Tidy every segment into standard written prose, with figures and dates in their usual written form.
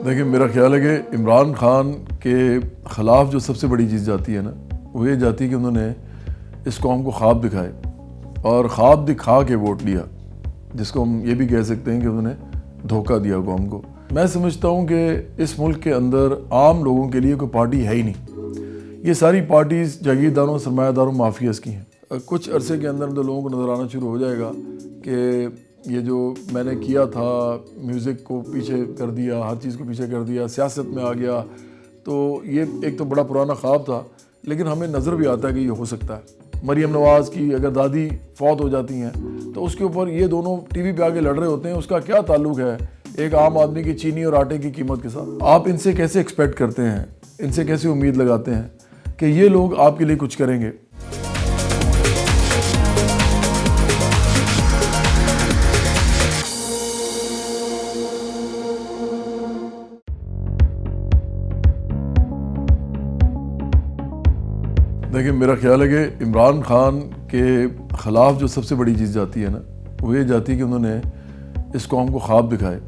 دیکھیں میرا خیال ہے کہ عمران خان کے خلاف جو سب سے بڑی چیز جاتی ہے نا وہ یہ جاتی ہے کہ انہوں نے اس قوم کو خواب دکھائے اور خواب دکھا کے ووٹ لیا، جس کو ہم یہ بھی کہہ سکتے ہیں کہ انہوں نے دھوکہ دیا قوم کو۔ میں سمجھتا ہوں کہ اس ملک کے اندر عام لوگوں کے لیے کوئی پارٹی ہے ہی نہیں، یہ ساری پارٹیز جاگیرداروں سرمایہ داروں مافیاز کی ہیں۔ کچھ عرصے کے اندر لوگوں کو نظر آنا شروع ہو جائے گا کہ یہ جو میں نے کیا تھا، میوزک کو پیچھے کر دیا، ہر چیز کو پیچھے کر دیا، سیاست میں آ گیا، تو یہ ایک تو بڑا پرانا خواب تھا، لیکن ہمیں نظر بھی آتا ہے کہ یہ ہو سکتا ہے۔ مریم نواز کی اگر دادی فوت ہو جاتی ہیں تو اس کے اوپر یہ دونوں ٹی وی پہ آگے لڑ رہے ہوتے ہیں، اس کا کیا تعلق ہے ایک عام آدمی کی چینی اور آٹے کی قیمت کے ساتھ؟ آپ ان سے کیسے ایکسپیکٹ کرتے ہیں، ان سے کیسے امید لگاتے ہیں کہ یہ لوگ آپ کے لیے کچھ کریں گے؟ دیکھیں میرا خیال ہے کہ عمران خان کے خلاف جو سب سے بڑی چیز جاتی ہے نا وہ یہ جاتی ہے کہ انہوں نے اس قوم کو خواب دکھائے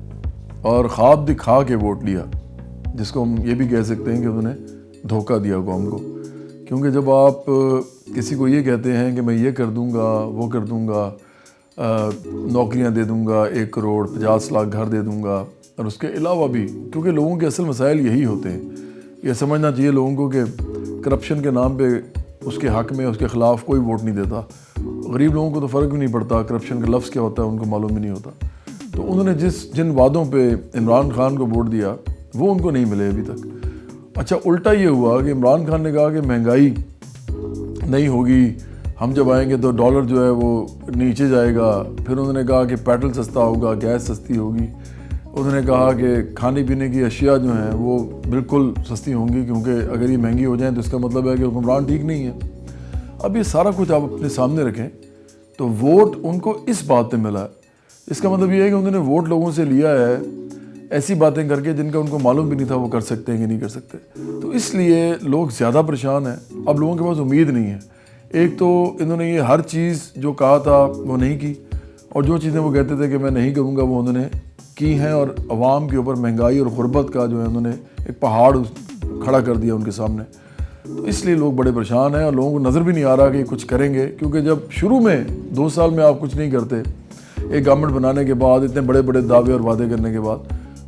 اور خواب دکھا کے ووٹ لیا، جس کو ہم یہ بھی کہہ سکتے ہیں کہ انہوں نے دھوکہ دیا قوم کو۔ کیونکہ جب آپ کسی کو یہ کہتے ہیں کہ میں یہ کر دوں گا، وہ کر دوں گا، نوکریاں دے دوں گا، 1 کروڑ 50 لاکھ گھر دے دوں گا، اور اس کے علاوہ بھی کیونکہ لوگوں کے اصل مسائل یہی ہوتے ہیں، یہ سمجھنا چاہیے لوگوں کو کہ کرپشن کے نام پہ اس کے حق میں اس کے خلاف کوئی ووٹ نہیں دیتا۔ غریب لوگوں کو تو فرق بھی نہیں پڑتا کرپشن کا لفظ کیا ہوتا ہے، ان کو معلوم بھی نہیں ہوتا۔ تو انہوں نے جن وعدوں پہ عمران خان کو ووٹ دیا وہ ان کو نہیں ملے ابھی تک۔ اچھا الٹا یہ ہوا کہ عمران خان نے کہا کہ مہنگائی نہیں ہوگی، ہم جب آئیں گے تو ڈالر جو ہے وہ نیچے جائے گا۔ پھر انہوں نے کہا کہ پیٹرول سستا ہوگا، گیس سستی ہوگی۔ انہوں نے کہا کہ کھانے پینے کی اشیاء جو ہیں وہ بالکل سستی ہوں گی، کیونکہ اگر یہ مہنگی ہو جائیں تو اس کا مطلب ہے کہ حکمران ٹھیک نہیں ہے۔ اب یہ سارا کچھ آپ اپنے سامنے رکھیں تو ووٹ ان کو اس بات پہ ملا ہے، اس کا مطلب یہ ہے کہ انہوں نے ووٹ لوگوں سے لیا ہے ایسی باتیں کر کے جن کا ان کو معلوم بھی نہیں تھا وہ کر سکتے ہیں کہ نہیں کر سکتے۔ تو اس لیے لوگ زیادہ پریشان ہیں، اب لوگوں کے پاس امید نہیں ہے۔ ایک تو انہوں نے یہ ہر چیز جو کہا تھا وہ نہیں کی، اور جو چیزیں وہ کہتے تھے کہ میں نہیں کروں گا وہ انہوں نے کی ہیں، اور عوام کے اوپر مہنگائی اور غربت کا جو ہے انہوں نے ایک پہاڑ کھڑا کر دیا ان کے سامنے۔ تو اس لیے لوگ بڑے پریشان ہیں، اور لوگوں کو نظر بھی نہیں آ رہا کہ کچھ کریں گے، کیونکہ جب شروع میں 2 سال میں آپ کچھ نہیں کرتے، ایک گورنمنٹ بنانے کے بعد اتنے بڑے بڑے دعوے اور وعدے کرنے کے بعد،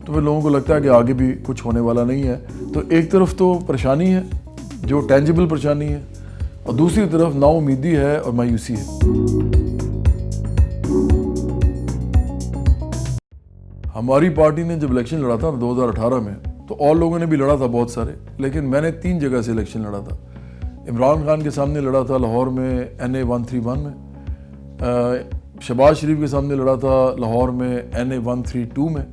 تو پھر لوگوں کو لگتا ہے کہ آگے بھی کچھ ہونے والا نہیں ہے۔ تو ایک طرف تو پریشانی ہے جو ٹینجیبل پریشانی ہے، اور دوسری طرف نا امیدی ہے اور مایوسی ہے۔ ہماری پارٹی نے جب الیکشن لڑا تھا 2018 میں تو اور لوگوں نے بھی لڑا تھا بہت سارے، لیکن میں نے 3 جگہ سے الیکشن لڑا تھا۔ عمران خان کے سامنے لڑا تھا لاہور میں NA 131 میں، شہباز شریف کے سامنے لڑا تھا لاہور میں NA 132 میں،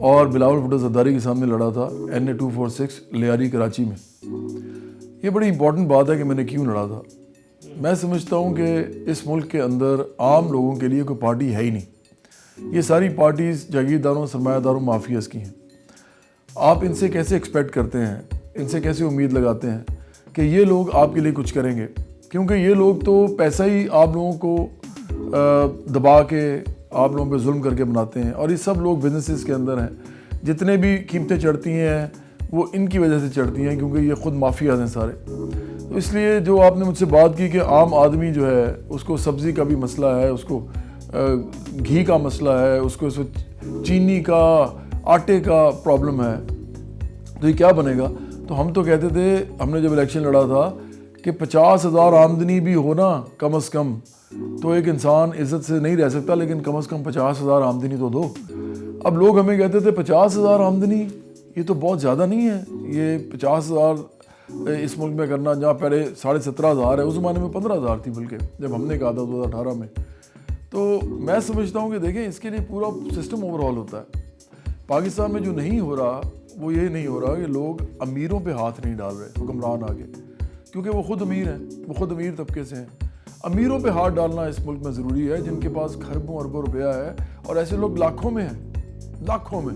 اور بلاول بھٹو زرداری کے سامنے لڑا تھا NA 246 لیاری کراچی میں۔ یہ بڑی امپورٹنٹ بات ہے کہ میں نے کیوں لڑا تھا۔ میں سمجھتا ہوں کہ اس ملک کے اندر عام لوگوں کے لیے کوئی پارٹی ہے ہی نہیں، یہ ساری پارٹیز جاگیرداروں سرمایہ داروں مافیاز کی ہیں۔ آپ ان سے کیسے ایکسپیکٹ کرتے ہیں، ان سے کیسے امید لگاتے ہیں کہ یہ لوگ آپ کے لیے کچھ کریں گے؟ کیونکہ یہ لوگ تو پیسہ ہی آپ لوگوں کو دبا کے آپ لوگوں پہ ظلم کر کے بناتے ہیں، اور یہ سب لوگ بزنسز کے اندر ہیں۔ جتنے بھی قیمتیں چڑھتی ہیں وہ ان کی وجہ سے چڑھتی ہیں، کیونکہ یہ خود مافیاز ہیں سارے۔ تو اس لیے جو آپ نے مجھ سے بات کی کہ عام آدمی جو ہے اس کو سبزی کا بھی مسئلہ ہے، اس کو گھی کا مسئلہ ہے، اس کو چینی کا آٹے کا پرابلم ہے، تو یہ کیا بنے گا؟ تو ہم تو کہتے تھے، ہم نے جب الیکشن لڑا تھا کہ 50,000 آمدنی بھی ہونا کم از کم تو ایک انسان عزت سے نہیں رہ سکتا، لیکن کم از کم 50,000 آمدنی تو دو۔ اب لوگ ہمیں کہتے تھے 50,000 آمدنی یہ تو بہت زیادہ نہیں ہے، یہ 50,000 اس ملک میں کرنا جہاں پہلے 17,500 ہے، اس زمانے میں 15,000 تھی بلکہ جب ہم نے کہا تھا 2018 میں۔ تو میں سمجھتا ہوں کہ دیکھیں اس کے لیے پورا سسٹم اوور ہال ہوتا ہے۔ پاکستان میں جو نہیں ہو رہا وہ یہ نہیں ہو رہا کہ لوگ امیروں پہ ہاتھ نہیں ڈال رہے حکمران آگے، کیونکہ وہ خود امیر ہیں، وہ خود امیر طبقے سے ہیں۔ امیروں پہ ہاتھ ڈالنا اس ملک میں ضروری ہے، جن کے پاس کھربوں اربوں روپیہ ہے، اور ایسے لوگ لاکھوں میں ہیں، لاکھوں میں۔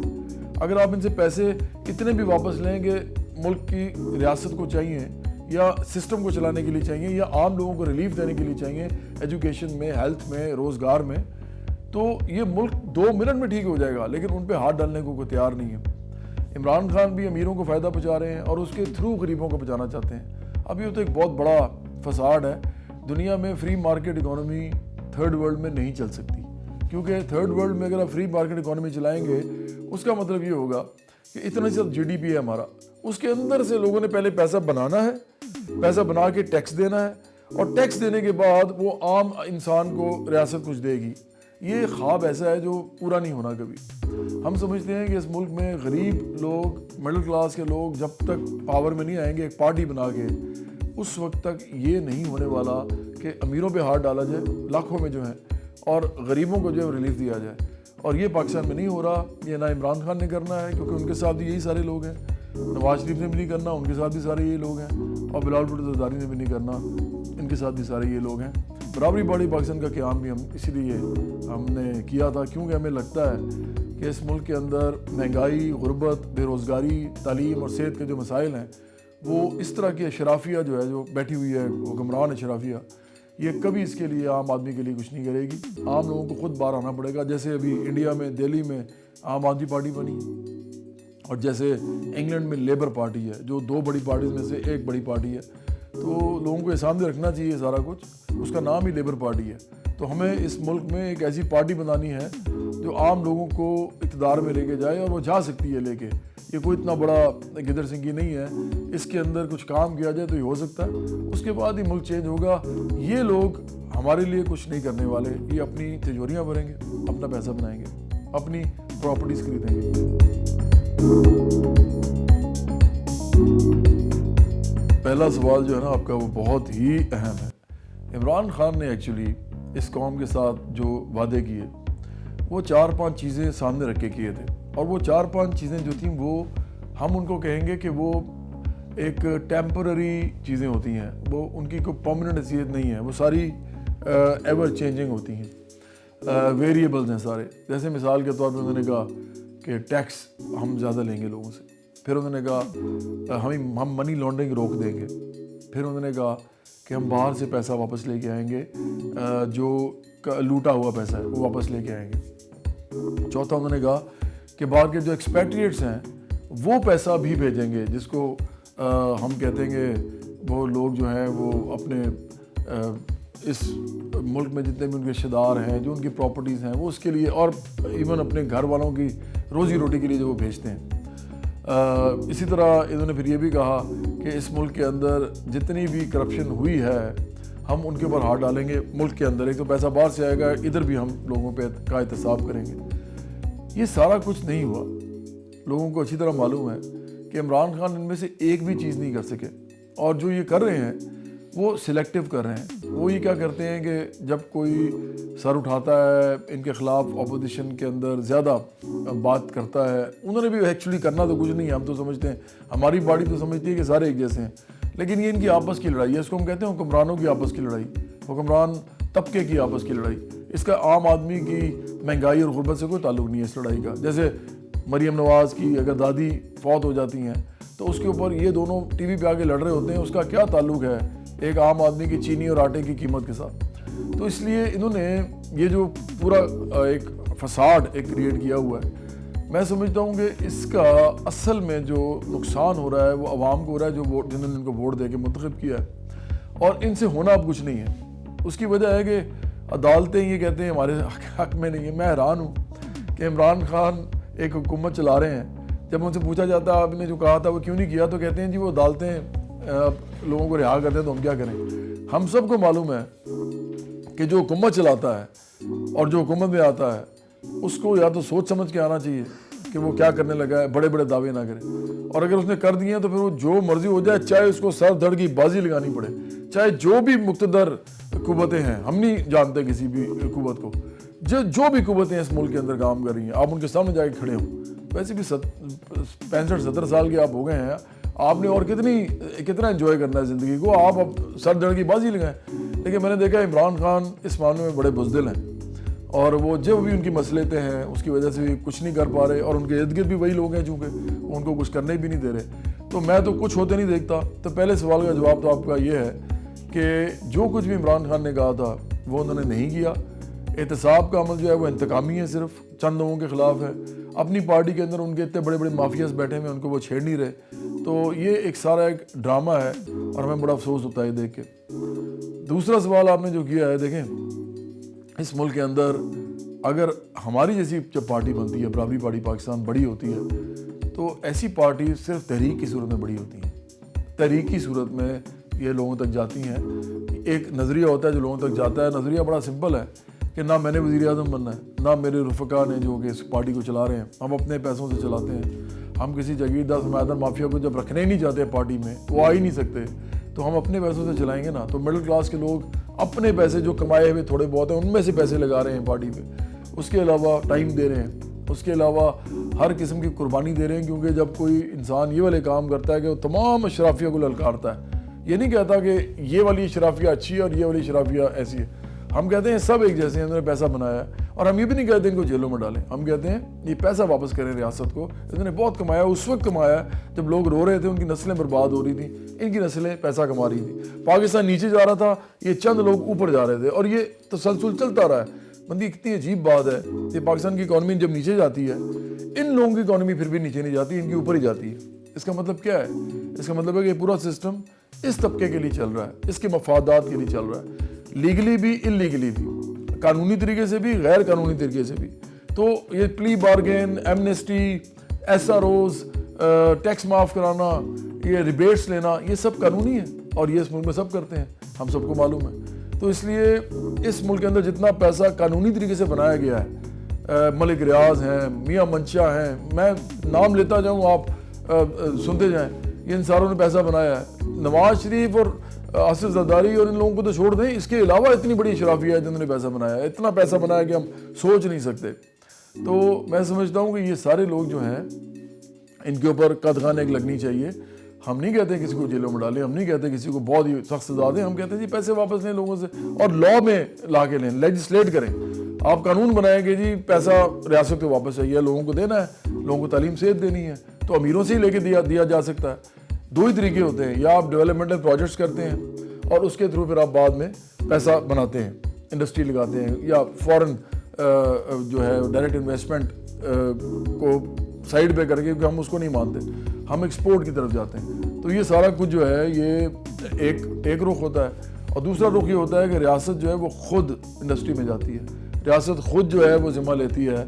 اگر آپ ان سے پیسے کتنے بھی واپس لیں گے، ملک کی ریاست کو چاہیے یا سسٹم کو چلانے کے لیے چاہیے یا عام لوگوں کو ریلیف دینے کے لیے چاہیے، ایجوکیشن میں، ہیلتھ میں، روزگار میں، تو یہ ملک 2 منٹ میں ٹھیک ہو جائے گا، لیکن ان پہ ہاتھ ڈالنے کو کوئی تیار نہیں ہے۔ عمران خان بھی امیروں کو فائدہ پہنچا رہے ہیں اور اس کے تھرو غریبوں کو پہنچانا چاہتے ہیں. اب یہ تو ایک بہت بڑا فساد ہے. دنیا میں free market economy third world میں نہیں چل سکتی, کیونکہ تھرڈ ورلڈ میں اگر آپ فری مارکیٹ اکانومی چلائیں گے اس کا مطلب یہ ہوگا کہ اتنا زیادہ جی ڈی پی ہے ہمارا, اس کے اندر سے لوگوں نے پہلے پیسہ بنانا ہے, پیسہ بنا کے ٹیکس دینا ہے, اور ٹیکس دینے کے بعد وہ عام انسان کو ریاست کچھ دے گی. یہ خواب ایسا ہے جو پورا نہیں ہونا کبھی. ہم سمجھتے ہیں کہ اس ملک میں غریب لوگ, مڈل کلاس کے لوگ جب تک پاور میں نہیں آئیں گے ایک پارٹی بنا کے, اس وقت تک یہ نہیں ہونے والا کہ امیروں پہ ہاتھ ڈالا جائے لاکھوں میں جو ہیں, اور غریبوں کو جو ہے ریلیف دیا جائے. اور یہ پاکستان میں نہیں ہو رہا. یہ نہ عمران خان نے کرنا ہے کیونکہ ان کے ساتھ بھی یہی سارے لوگ ہیں, نواز شریف نے بھی نہیں کرنا, ان کے ساتھ بھی سارے یہی لوگ ہیں, اور بلاول بھٹو زرداری نے بھی نہیں کرنا, ان کے ساتھ بھی سارے یہ لوگ ہیں. برابری پارٹی پاکستان کا قیام بھی ہم اسی لیے ہم نے کیا تھا, کیونکہ ہمیں لگتا ہے کہ اس ملک کے اندر مہنگائی, غربت, بے روزگاری, تعلیم اور صحت کے جو مسائل ہیں وہ اس طرح کی اشرافیہ جو ہے جو بیٹھی ہوئی ہے حکمران اشرافیہ, یہ کبھی اس کے لیے عام آدمی کے لیے کچھ نہیں کرے گی. عام لوگوں کو خود باہر آنا پڑے گا. جیسے ابھی انڈیا میں دہلی میں عام آدمی پارٹی بنی ہے, اور جیسے انگلینڈ میں لیبر پارٹی ہے جو دو بڑی پارٹیز میں سے ایک بڑی پارٹی ہے. تو لوگوں کو سامنے رکھنا چاہیے سارا کچھ, اس کا نام ہی لیبر پارٹی ہے. تو ہمیں اس ملک میں ایک ایسی پارٹی بنانی ہے جو عام لوگوں کو اقتدار میں لے کے جائے, اور وہ جا سکتی ہے لے کے. یہ کوئی اتنا بڑا گدر سنگھی نہیں ہے, اس کے اندر کچھ کام کیا جائے تو یہ ہو سکتا ہے, اس کے بعد ہی ملک چینج ہوگا. یہ لوگ ہمارے لیے کچھ نہیں کرنے والے, یہ اپنی تجوریاں بھریں گے, اپنا پیسہ بنائیں گے, اپنی پراپرٹیز خریدیں گے. پہلا سوال جو ہے نا آپ کا وہ بہت ہی اہم ہے. عمران خان نے ایکچولی اس قوم کے ساتھ جو وعدے کیے وہ 4-5 چیزیں سامنے رکھ کے کیے تھے, اور وہ 4-5 چیزیں جو تھیں وہ ہم ان کو کہیں گے کہ وہ ایک ٹیمپرری چیزیں ہوتی ہیں, وہ ان کی کوئی پرماننٹ حیثیت نہیں ہے, وہ ساری ایور چینجنگ ہوتی ہیں, ویریبلز ہیں سارے. جیسے مثال کے طور پر انہوں نے کہا کہ ٹیکس ہم زیادہ لیں گے لوگوں سے, پھر انہوں نے کہا ہم منی لانڈرنگ روک دیں گے, پھر انہوں نے کہا کہ ہم باہر سے پیسہ واپس لے کے آئیں گے, جو لوٹا ہوا پیسہ ہے وہ واپس لے کے آئیں گے. چوتھا انہوں نے کہا کہ باہر کے جو ایکسپیٹریٹس ہیں وہ پیسہ بھی بھیجیں گے, جس کو ہم کہتے ہیں کہ وہ لوگ جو ہیں وہ اپنے اس ملک میں جتنے بھی ان کے رشتہ دار ہیں, جو ان کی پراپرٹیز ہیں, وہ اس کے لیے, اور ایون اپنے گھر والوں کی روزی روٹی کے لیے جو وہ بھیجتے ہیں. اسی طرح انہوں نے پھر یہ بھی کہا کہ اس ملک کے اندر جتنی بھی کرپشن ہوئی ہے ہم ان کے اوپر ہاتھ ڈالیں گے ملک کے اندر. ایک تو پیسہ باہر سے آئے گا, ادھر بھی ہم لوگوں پہ کا احتساب کریں گے. یہ سارا کچھ نہیں ہوا. لوگوں کو اچھی طرح معلوم ہے کہ عمران خان ان میں سے ایک بھی چیز نہیں کر سکے, اور جو یہ کر رہے ہیں وہ سلیکٹیو کر رہے ہیں. وہ یہ کیا کرتے ہیں کہ جب کوئی سر اٹھاتا ہے ان کے خلاف, اپوزیشن کے اندر زیادہ بات کرتا ہے, انہوں نے بھی ایکچولی کرنا تو کچھ نہیں ہے. ہم تو سمجھتے ہیں, ہماری باڈی تو سمجھتی ہے کہ سارے ایک جیسے ہیں, لیکن یہ ان کی آپس کی لڑائی ہے. اس کو ہم کہتے ہیں حکمرانوں کی آپس کی لڑائی, حکمران طبقے کی آپس کی لڑائی. اس کا عام آدمی کی مہنگائی اور غربت سے کوئی تعلق نہیں ہے اس لڑائی کا. جیسے مریم نواز کی اگر دادی فوت ہو جاتی ہیں تو اس کے اوپر یہ دونوں ٹی وی پہ آ کے لڑ رہے ہوتے ہیں, اس کا کیا تعلق ہے ایک عام آدمی کی چینی اور آٹے کی قیمت کے ساتھ. تو اس لیے انہوں نے یہ جو پورا ایک فساد ایک کریٹ کیا ہوا ہے, میں سمجھتا ہوں کہ اس کا اصل میں جو نقصان ہو رہا ہے وہ عوام کو ہو رہا ہے, جو جنہوں نے ان کو ووٹ دے کے منتخب کیا ہے, اور ان سے ہونا اب کچھ نہیں ہے. اس کی وجہ ہے کہ عدالتیں یہ کہتے ہیں ہمارے حق میں نہیں ہے. میں حیران ہوں کہ عمران خان ایک حکومت چلا رہے ہیں, جب ان سے پوچھا جاتا ہے آپ نے جو کہا تھا وہ کیوں نہیں کیا, تو کہتے ہیں جی وہ عدالتیں لوگوں کو رہا کرتے ہیں تو ہم کیا کریں. ہم سب کو معلوم ہے کہ جو حکومت چلاتا ہے اور جو حکومت میں آتا ہے اس کو یا تو سوچ سمجھ کے آنا چاہیے کہ وہ کیا کرنے لگا ہے, بڑے بڑے دعوے نہ کرے, اور اگر اس نے کر دیے ہیں تو پھر وہ جو مرضی ہو جائے, چاہے اس کو سر دھڑ کی بازی لگانی پڑے, چاہے جو بھی مقتدر قوتیں ہیں, ہم نہیں جانتے کسی بھی قوت کو, جو بھی قوتیں اس ملک کے اندر کام کر رہی ہیں, آپ ان کے سامنے جا کے کھڑے ہوں. ویسے بھی 65-70 سال کے آپ ہو گئے ہیں, آپ نے اور کتنا انجوائے کرنا ہے زندگی کو, آپ اب سر دھڑ کی بازی لگائیں. لیکن میں نے دیکھا عمران خان اس معاملے میں بڑے بزدل ہیں, اور وہ جو بھی ان کی مسئلے ہیں اس کی وجہ سے بھی کچھ نہیں کر پا رہے, اور ان کے ارد گرد بھی وہی لوگ ہیں چونکہ ان کو کچھ کرنے بھی نہیں دے رہے. تو میں تو کچھ ہوتے نہیں دیکھتا. تو پہلے سوال کا جواب تو آپ کا یہ ہے کہ جو کچھ بھی عمران خان نے کہا تھا وہ انہوں نے نہیں کیا. احتساب کا عمل جو ہے وہ انتقامی ہے، صرف چند لوگوں کے خلاف ہے. اپنی پارٹی کے اندر ان کے اتنے بڑے بڑے مافیاز بیٹھے ہوئے ہیں، ان کو وہ چھیڑ نہیں رہے. تو یہ ایک سارا ایک ڈرامہ ہے اور ہمیں بڑا افسوس ہوتا ہے دیکھ کے. دوسرا سوال آپ نے جو کیا ہے، دیکھیں اس ملک کے اندر اگر ہماری جیسی جب پارٹی بنتی ہے، برابری پارٹی پاکستان بڑی ہوتی ہے، تو ایسی پارٹی صرف تحریک کی صورت میں بڑی ہوتی ہیں. تحریک کی صورت میں یہ لوگوں تک جاتی ہیں. ایک نظریہ ہوتا ہے جو لوگوں تک جاتا ہے. نظریہ بڑا سمپل ہے کہ نہ میں نے وزیر اعظم بننا ہے، نہ میرے رفقا نے جو کہ اس پارٹی کو چلا رہے ہیں. ہم اپنے پیسوں سے چلاتے ہیں. ہم کسی جاگیردار سرمایہ دار مافیا کو جب رکھنے ہی نہیں چاہتے پارٹی میں، وہ آ ہی نہیں سکتے، تو ہم اپنے پیسوں سے چلائیں گے نا. تو مڈل کلاس کے لوگ اپنے پیسے جو کمائے ہوئے تھوڑے بہت ہیں ان میں سے پیسے لگا رہے ہیں پارٹی پہ. اس کے علاوہ ٹائم دے رہے ہیں، اس کے علاوہ ہر قسم کی قربانی دے رہے ہیں. کیونکہ جب کوئی انسان یہ والے کام کرتا ہے کہ وہ تمام اشرافیہ کو للکارتا ہے. یہ نہیں کہتا کہ یہ والی اشرافیہ اچھی ہے اور یہ والی اشرافیہ ایسی ہے. ہم کہتے ہیں سب ایک جیسے ہیں، انہوں نے پیسہ بنایا ہے. اور ہم یہ بھی نہیں کہتے ان کو جیلوں میں ڈالیں. ہم کہتے ہیں یہ پیسہ واپس کریں ریاست کو. انہوں نے بہت کمایا، اس وقت کمایا جب لوگ رو رہے تھے، ان کی نسلیں برباد ہو رہی تھیں. ان کی نسلیں پیسہ کما رہی تھیں. پاکستان نیچے جا رہا تھا، یہ چند لوگ اوپر جا رہے تھے، اور یہ تسلسل چلتا رہا ہے. بندی اتنی عجیب بات ہے کہ پاکستان کی اکانومی جب نیچے جاتی ہے، ان لوگوں کی اکانومی پھر بھی نیچے نہیں جاتی، ان کی اوپر ہی جاتی ہے. اس کا مطلب کیا ہے؟ اس کا مطلب ہے کہ یہ پورا سسٹم اس طبقے کے لیے چل رہا ہے، اس کے مفادات کے لیے چل رہا ہے، لیگلی بھی انلیگلی بھی، قانونی طریقے سے بھی غیر قانونی طریقے سے بھی. تو یہ plea bargain, amnesty, SROs, tax معاف کرانا، یہ ریبیٹس لینا، یہ سب قانونی ہے اور یہ اس ملک میں سب کرتے ہیں، ہم سب کو معلوم ہے. تو اس لیے اس ملک کے اندر جتنا پیسہ قانونی طریقے سے بنایا گیا ہے، ملک ریاض ہیں، میاں منشا ہیں، میں نام لیتا جاؤں آپ سنتے جائیں، یہ ان ساروں نے پیسہ بنایا ہے. نواز شریف اور آصف زرداری اور ان لوگوں کو تو چھوڑ دیں، اس کے علاوہ اتنی بڑی اشرافیہ ہے جنہوں نے پیسہ بنایا ہے. اتنا پیسہ بنایا کہ ہم سوچ نہیں سکتے. تو میں سمجھتا ہوں کہ یہ سارے لوگ جو ہیں ان کے اوپر قدغن ایک لگنی چاہیے. ہم نہیں کہتے کسی کو جیلوں میں ڈالیں، ہم نہیں کہتے کسی کو بہت ہی سخت سزا دیں. ہم کہتے ہیں جی پیسے واپس لیں لوگوں سے اور لا میں لا کے لیں، لیجسلیٹ کریں. آپ قانون بنائیں کہ جی پیسہ ریاست کو واپس چاہیے، لوگوں کو دینا ہے، لوگوں کو تعلیم صحت دینی ہے، تو امیروں سے ہی لے کے دیا جا سکتا ہے. دو ہی طریقے ہوتے ہیں، یا آپ ڈیولپمنٹل پروجیکٹس کرتے ہیں اور اس کے تھرو پھر آپ بعد میں پیسہ بناتے ہیں، انڈسٹری لگاتے ہیں، یا فورن جو ہے ڈائریکٹ انویسٹمنٹ کو سائڈ پہ کر کے، کیونکہ ہم اس کو نہیں مانتے، ہم ایکسپورٹ کی طرف جاتے ہیں. تو یہ سارا کچھ جو ہے یہ ایک رخ ہوتا ہے. اور دوسرا رخ یہ ہوتا ہے کہ ریاست جو ہے وہ خود انڈسٹری میں جاتی ہے. ریاست خود جو ہے وہ ذمہ لیتی ہے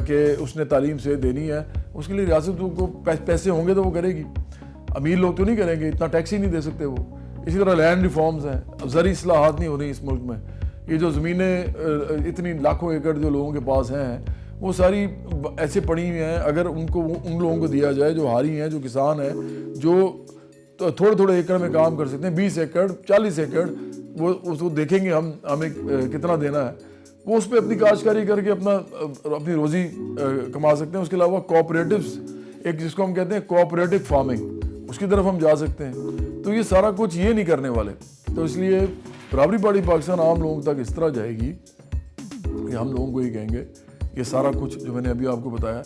کہ اس نے تعلیم سے دینی ہے. اس کے لیے ریاست کو پیسے ہوں گے تو وہ کرے گی. امیر لوگ تو نہیں کریں گے، اتنا ٹیکس ہی نہیں دے سکتے وہ. اسی طرح لینڈ ریفارمز ہیں، زرعی اصلاحات نہیں ہو رہی اس ملک میں. یہ جو زمینیں اتنی لاکھوں ایکڑ جو لوگوں کے پاس ہیں، وہ ساری ایسے پڑی ہوئی ہیں. اگر ان لوگوں کو دیا جائے جو حاری ہیں، جو کسان ہیں، جو تھوڑے تھوڑے ایکڑ میں کام کر سکتے ہیں، 20 ایکڑ 40 ایکڑ، وہ اس کو دیکھیں گے ہمیں کتنا دینا ہے، وہ اس پہ اپنی کاشتکاری کر کے اپنی روزی کما سکتے ہیں. اس کے علاوہ کوآپریٹیوز، ایک جس کو ہم کہتے ہیں کوآپریٹو فارمنگ، اس کی طرف ہم جا سکتے ہیں. تو یہ سارا کچھ یہ نہیں کرنے والے. تو اس لیے برابری پارٹی پاکستان عام لوگوں تک اس طرح جائے گی کہ ہم لوگوں کو یہ کہیں گے یہ سارا کچھ جو میں نے ابھی آپ کو بتایا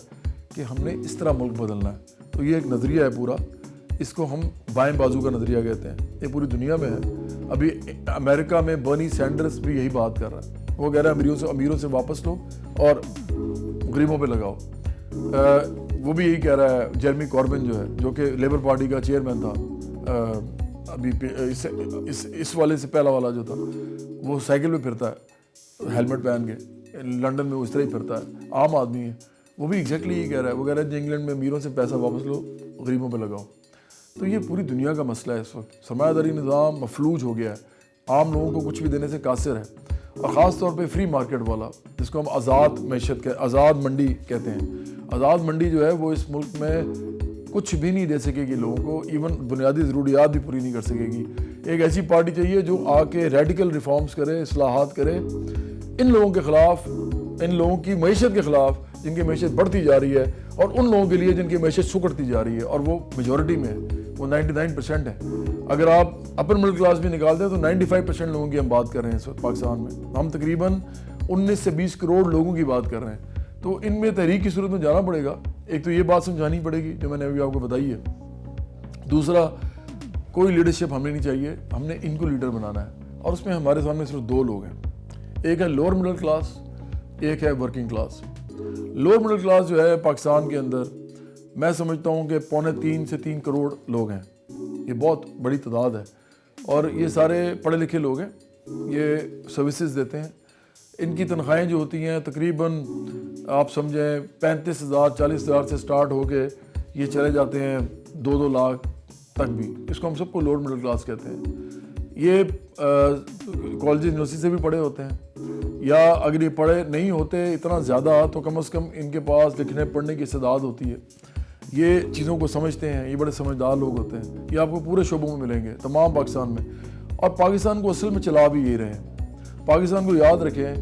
کہ ہم نے اس طرح ملک بدلنا ہے. تو یہ ایک نظریہ ہے پورا، اس کو ہم بائیں بازو کا نظریہ کہتے ہیں. یہ پوری دنیا میں ہے. ابھی امریکہ میں برنی سینڈرس بھی یہی بات کر رہا ہے. وہ کہہ رہا ہے امیروں سے واپس لو اور غریبوں پہ لگاؤ. وہ بھی یہی کہہ رہا ہے. جیرمی کوربن جو ہے، جو کہ لیبر پارٹی کا چیئرمین تھا، ابھی اس والے سے پہلا والا جو تھا، وہ سائیکل پہ پھرتا ہے ہیلمٹ پہن کے. لنڈن میں وہ اس طرح ہی پھرتا ہے، عام آدمی ہے. وہ بھی ایگزیکٹلی یہی کہہ رہا ہے. وہ کہہ رہا ہے انگلینڈ میں امیروں سے پیسہ واپس لو، غریبوں پہ لگاؤ. تو یہ پوری دنیا کا مسئلہ ہے اس وقت. سرمایہ داری نظام مفلوج ہو گیا ہے، عام لوگوں کو کچھ بھی دینے سے قاصر ہے. اور خاص طور پہ فری مارکیٹ والا، جس کو ہم آزاد معیشت آزاد منڈی کہتے ہیں. آزاد منڈی جو ہے وہ اس ملک میں کچھ بھی نہیں دے سکے گی لوگوں کو، ایون بنیادی ضروریات بھی پوری نہیں کر سکے گی. ایک ایسی پارٹی چاہیے جو آ کے ریڈیکل ریفارمز کرے، اصلاحات کرے ان لوگوں کے خلاف، ان لوگوں کی معیشت کے خلاف جن کی معیشت بڑھتی جا رہی ہے، اور ان لوگوں کے لیے جن کی معیشت سکڑتی جا رہی ہے. اور وہ میجورٹی میں ہے، وہ 99% ہے. اگر آپ اپر مڈل کلاس بھی نکالتے ہیں تو 95% لوگوں کی ہم بات کر رہے ہیں اس وقت پاکستان میں. ہم تقریباً 19 سے 20 کروڑ لوگوں کی بات کر رہے ہیں. تو ان میں تحریک کی صورت میں جانا پڑے گا. ایک تو یہ بات سمجھانی پڑے گی جو میں نے ابھی آپ کو بتائی ہے. دوسرا، کوئی لیڈرشپ ہمیں نہیں چاہیے، ہم نے ان کو لیڈر بنانا ہے. اور اس میں ہمارے سامنے صرف دو لوگ ہیں. ایک ہے لوور مڈل کلاس, ایک ہے working class. Lower middle class جو ہے پاکستان کے اندر میں سمجھتا ہوں کہ 2.25 سے 3 کروڑ لوگ ہیں. یہ بہت بڑی تعداد ہے اور یہ سارے پڑھے لکھے لوگ ہیں, یہ سروسز دیتے ہیں. ان کی تنخواہیں جو ہوتی ہیں تقریباً آپ سمجھیں 35,000 40,000 سے سٹارٹ ہو کے یہ چلے جاتے ہیں 2-2 لاکھ تک بھی. اس کو ہم سب کو لوور مڈل کلاس کہتے ہیں. یہ کالج یونیورسٹی سے بھی پڑھے ہوتے ہیں, یا اگر یہ پڑھے نہیں ہوتے اتنا زیادہ تو کم از کم ان کے پاس لکھنے پڑھنے کی استعداد ہوتی ہے, یہ چیزوں کو سمجھتے ہیں, یہ بڑے سمجھدار لوگ ہوتے ہیں. یہ آپ کو پورے شعبوں میں ملیں گے تمام پاکستان میں, اور پاکستان کو اصل میں چلا بھی یہی رہے ہیں. پاکستان کو یاد رکھیں,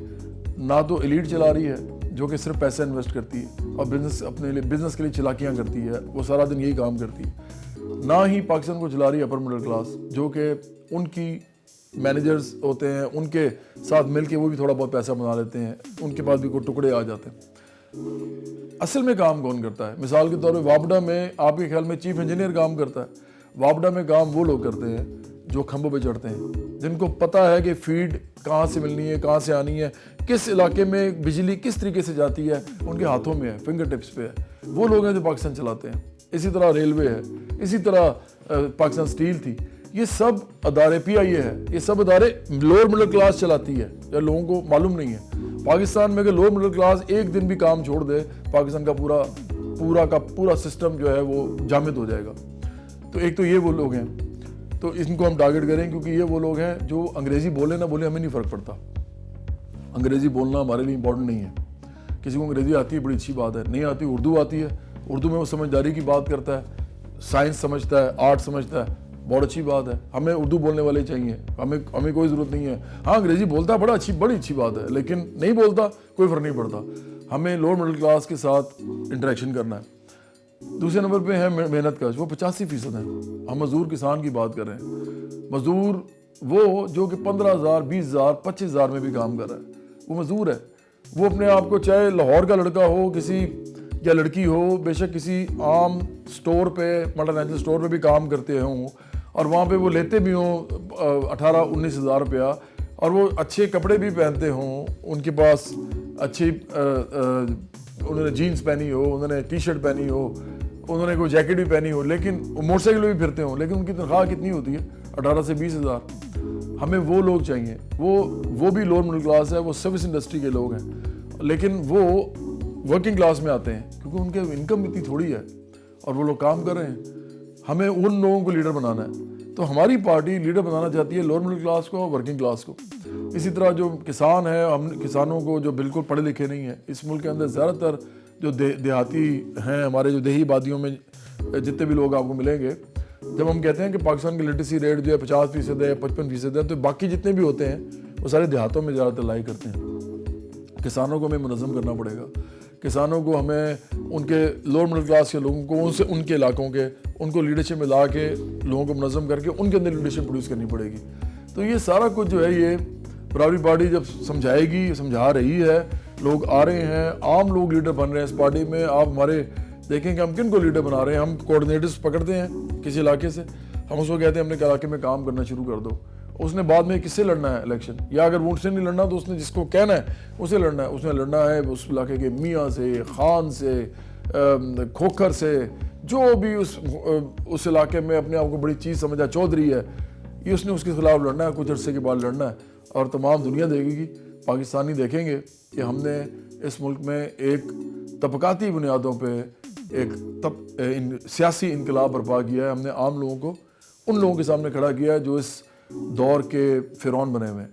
نہ تو ایلیٹ چلا رہی ہے جو کہ صرف پیسہ انویسٹ کرتی ہے اور اپنے لیے بزنس کے لیے چلاکیاں کرتی ہے, وہ سارا دن یہی کام کرتی ہے. نہ ہی پاکستان کو چلا رہی ہے اپر مڈل کلاس, جو کہ ان کی مینیجرز ہوتے ہیں, ان کے ساتھ مل کے وہ بھی تھوڑا بہت پیسہ بنا لیتے ہیں, ان کے پاس بھی کوئی ٹکڑے آ جاتے ہیں. اصل میں کام کون کرتا ہے؟ مثال کے طور پہ وابڈا میں آپ کے خیال میں چیف انجینئر کام کرتا ہے. وابڈا میں کام وہ لوگ کرتے ہیں جو کھمبوں پہ چڑھتے ہیں, جن کو پتہ ہے کہ فیڈ کہاں سے ملنی ہے, کہاں سے آنی ہے, کس علاقے میں بجلی کس طریقے سے جاتی ہے, ان کے ہاتھوں میں ہے, فنگر ٹپس پہ ہے. وہ لوگ ہیں جو پاکستان چلاتے ہیں. اسی طرح ریلوے ہے, اسی طرح پاکستان اسٹیل تھی. یہ سب ادارے, پی آئی اے ہے, یہ سب ادارے لوور مڈل کلاس چلاتی ہے, یا لوگوں کو معلوم نہیں ہے. پاکستان میں اگر لوور مڈل کلاس ایک دن بھی کام چھوڑ دے, پاکستان کا پورا سسٹم جو ہے وہ جامد ہو جائے گا. تو ایک تو یہ وہ لوگ ہیں, تو ان کو ہم ٹارگٹ کریں, کیونکہ یہ وہ لوگ ہیں جو انگریزی بولے نہ بولے ہمیں نہیں فرق پڑتا. انگریزی بولنا ہمارے لیے امپورٹنٹ نہیں ہے. کسی کو انگریزی آتی ہے بڑی اچھی بات ہے, نہیں آتی اردو آتی ہے, اردو میں وہ سمجھداری کی بات کرتا ہے, سائنس سمجھتا ہے, آرٹ سمجھتا ہے, بہت اچھی بات ہے. ہمیں اردو بولنے والے چاہیے, ہمیں کوئی ضرورت نہیں ہے. ہاں انگریزی بولتا ہے بڑی اچھی بات ہے, لیکن نہیں بولتا کوئی فرق نہیں پڑتا. ہمیں لوور مڈل کلاس کے ساتھ انٹریکشن کرنا ہے. دوسرے نمبر پہ ہے محنت کش, وہ 85% ہیں. ہم مزدور کسان کی بات کر رہے ہیں. مزدور وہ جو کہ 15,000 20,000 25,000 میں بھی کام کر رہا ہے, وہ مزدور ہے. وہ اپنے آپ کو چاہے لاہور کا لڑکا ہو کسی یا لڑکی ہو, بے شک کسی عام سٹور پہ, ملٹی نیشنل سٹور پہ بھی کام کرتے ہوں, اور وہاں پہ وہ لیتے بھی ہوں 18-19,000 روپیہ, اور وہ اچھے کپڑے بھی پہنتے ہوں, ان کے پاس اچھی انہوں نے جینس پہنی ہو, انہوں نے ٹی شرٹ پہنی ہو, انہوں نے کوئی جیکٹ بھی پہنی ہو, لیکن موٹر سائیکل بھی پھرتے ہوں, لیکن ان کی تنخواہ کتنی ہوتی ہے؟ 18 سے 20,000. ہمیں وہ لوگ چاہیے, وہ بھی لوور مڈل کلاس ہے, وہ سروس انڈسٹری کے لوگ ہیں, لیکن وہ ورکنگ کلاس میں آتے ہیں کیونکہ ان کے انکم اتنی تھوڑی ہے اور وہ لوگ کام کر رہے ہیں. ہمیں ان لوگوں کو لیڈر بنانا ہے. تو ہماری پارٹی لیڈر بنانا چاہتی ہے لوور مڈل کلاس کو, ورکنگ کلاس کو. اسی طرح جو کسان ہیں, ہم کسانوں کو جو بالکل پڑھے لکھے نہیں ہیں, اس ملک کے اندر زیادہ تر جو دیہاتی ہیں, ہمارے جو دیہی آبادیوں میں جتنے بھی لوگ آپ کو ملیں گے, جب ہم کہتے ہیں کہ پاکستان کی لٹریسی ریٹ جو ہے 50% ہے, 55% ہے, تو باقی جتنے بھی ہوتے ہیں وہ سارے دیہاتوں میں زیادہ تر لائی کرتے ہیں. کسانوں کو ہمیں منظم کرنا پڑے گا. کسانوں کو ہمیں ان کے لوور مڈل کلاس کے لوگوں کو ان کے علاقوں کے ان کو لیڈرشپ میں لا کے لوگوں کو منظم کر کے ان کے اندر لیڈرشپ پروڈیوس کرنی پڑے گی. تو یہ سارا کچھ جو ہے یہ برابری پارٹی جب سمجھائے گی, سمجھا رہی ہے, لوگ آ رہے ہیں, عام لوگ لیڈر بن رہے ہیں اس پارٹی میں. آپ ہمارے دیکھیں کہ ہم کن کو لیڈر بنا رہے ہیں. ہم کوآرڈینیٹرز پکڑتے ہیں کسی علاقے سے, ہم اس کو کہتے ہیں اپنے علاقے میں کام کرنا شروع کر دو. اس نے بعد میں کس سے لڑنا ہے الیکشن, یا اگر وہ اس سے نہیں لڑنا تو اس نے جس کو کہنا ہے اسے لڑنا ہے. اس نے لڑنا ہے اس علاقے کے میاں سے, خان سے, کھوکھر سے, جو بھی اس علاقے میں اپنے آپ کو بڑی چیز سمجھا, چودھری ہے, یہ اس نے اس کے خلاف لڑنا ہے, کچھ عرصے کے بعد لڑنا ہے. اور تمام دنیا دیکھے گی, پاکستانی دیکھیں گے کہ ہم نے اس ملک میں ایک طبقاتی بنیادوں پہ ایک سیاسی انقلاب برپا کیا ہے. ہم نے عام لوگوں کو ان لوگوں کے سامنے کھڑا کیا ہے جو اس دور کے فرعون بنے ہوئے ہیں.